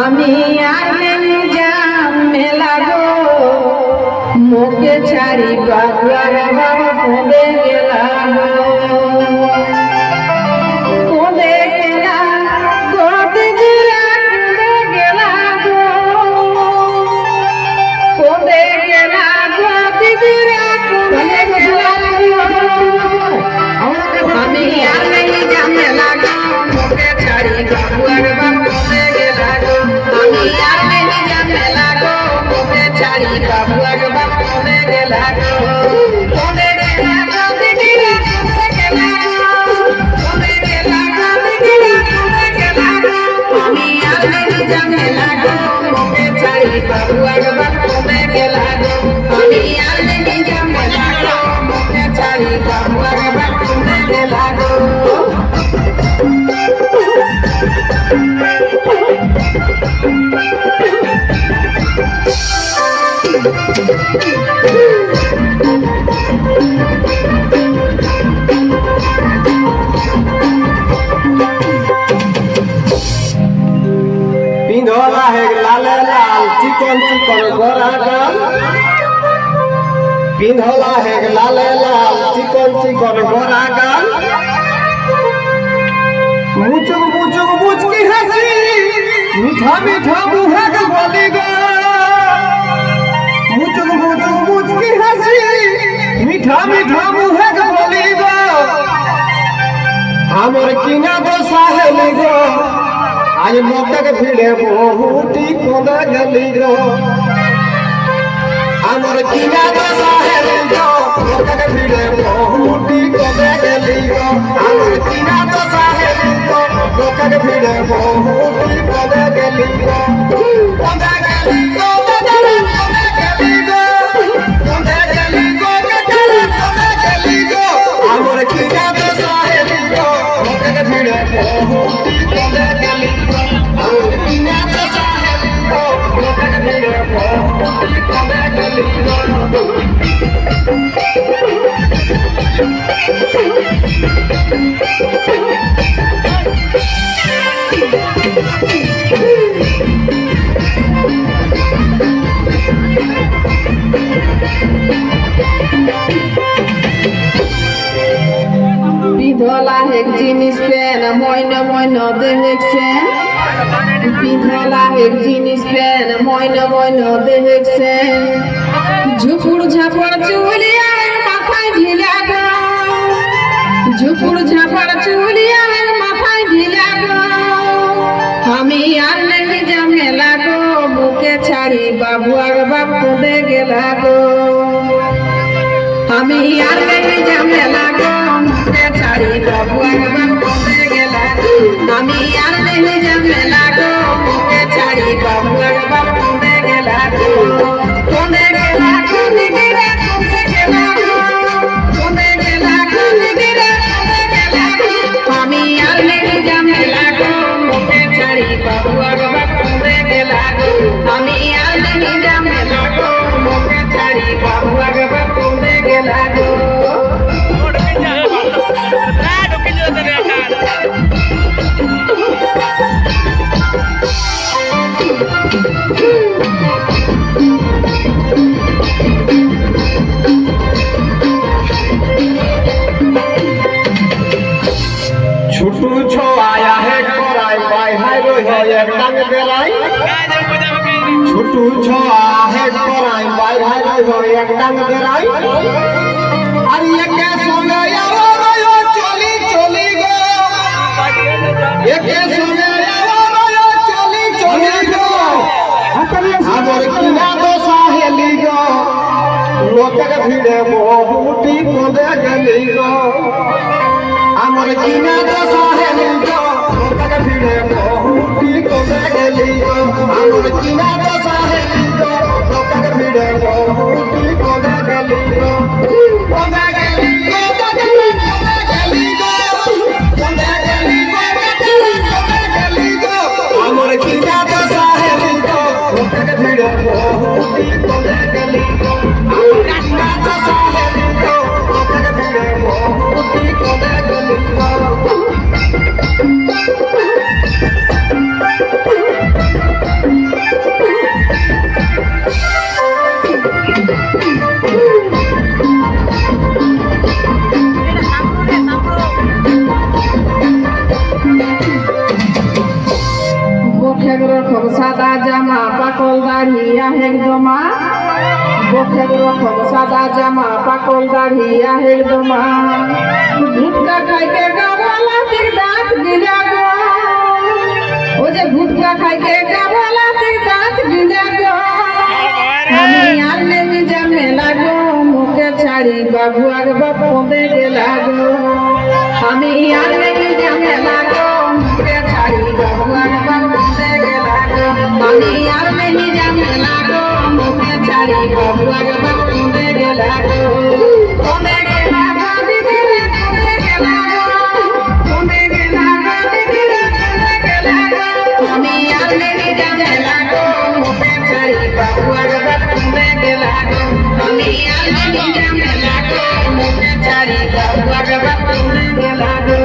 আমি আর যাম মেলা গো মুখে ছাড়ি বাবার বাবা পদে গেলা পদে গেলা পদে গেলা পদে গেলা পদে গেলা আমি আর যাম মেলা গো মুখে ছাড়ি বাবার বাবা পদে গেলা আমি আর যাম মেলা গো মুখে ছাড়ি বাবার বাবা পদে গেলা পদে গেলা পদে গেলা পদে গেলা আমি আর যাম মেলা গো মুখে ছাড়ি বাবার বাবা পদে গেলা আমি আর যাম মেলা গো মুখে ছাড়ি বাবার বাবা পদে গেলা पिंधोला है लाल लाल चिकन चिकन गोरा गाल पिंधोला है लाल लाल चिकन चिकन गोरा गाल मुचुक मुचुक मुचकी हंसी मीठा मीठा मुहा के बोली गो मुचुक मुचुक मुचकी हंसी मीठा मीठा मुहा के बोली गो हमर किना बसा है गो आज मोटक भिड़े बहुटी कोदा गली गो हमर किना बसा है गो मोटक भिड़े बहुटी कोदा गली गो हमर किना बसा है गो मोटक भिड़े बहुटी कोदा गली गो कोदा गली गो कोदा गली गो कोदा गली गो कोदा गली गो हमर किना बसा है गो मोटक भिड़े बहुटी कोदा गली गो हमर किना बसा है गो मोटक भिड़े बहुटी कोदा गली गो पिंधला एक जिनिस पेन महीना महीना देखছেন पिंधला एक जिनिस पेन महीना महीना দেখছেন ঝুপুর ঝাপড় চুলিয়া মাথায় ঢিলা গো ঝুপুর ঝাপড় চুলিয়া মাথায় ঢিলা গো আমি আর নেই যাম মেলা গো বুকে ছাড়ি বাবু আর বাপ পদে গেলা গো আমি আর নেই যাম মেলা গো মুখে ছাড়ি বাবু আর বাপ পদে গেলা আমি আর নেই যাম মেলা গো মুখে ছাড়ি বাবু আর বাপ পদে গেলা পদে গেলা পদে গেলা পদে গেলা পদে গেলা পদে গেলা আমি আর নেই যাম মেলা গো মুখে ছাড়ি বাবু আর বাপ পদে গেলা আমি আর নেই যাম মেলা গো মুখে ছাড়ি বাবু আর বাপ পদে গেলা छुटू छो आया है कोराई बाई हाय रो है एक टांग बेराई छुटू छो आया है कोराई बाई हाय रो है एक टांग बेराई अरे ये कैसे गया रो चली चली गो ये कैसे गया रो चली चली गो हमर किना तो साहेली गो लोकक भिड़े बहुटी कोदे गली गो हमर किना तो साहेली गो लोकक भिड़े बहुटी कोदे गली गो हमर किना तो साहेली गो लोकक भिड़े बहुटी कोदे गली गो कोदे गली गो कोदे गली गो कोदे गली गो कोदे गली गो ভিড়ে বহুটি কোনে গেলি গো কান্না চলে দিও তোদের ভিড়ে বহুটি কোনে গেলি গো মুখে রকম সাদা জামা পাকল দাড়ি আহের দমা মুখে রকম সাদা জামা পাকল দাড়ি আহের দমা ভুটকা খাইতে গাওয়ালা তির দাঁত গিলা গো ও যে ভুটকা খাইতে গাওয়ালা তির দাঁত গিলা গো আমি আর নেমি জামে লাগো মুখে ছাড়ি বাবু আর বাপ পদে গেলা গো আমি আর নেমি জামে লাগো মুখে ছাড়ি বাবু আর বাপ পদে গেলা গো আমি আর নেমি জামে লাগো মুখে ছাড়ি বাবু আর বাপ পদে গেলা গো পদে গেলা গো দিদি রে পদে গেলা গো পদে গেলা গো দিদি রে পদে গেলা গো আমি আর নেমি জামে লাগো মুখে ছাড়ি বাবু আর বাপ পদে গেলা গো আমি আর নেমি জামে লাগো মুখে ছাড়ি বাবু আর বাপ পদে গেলা গো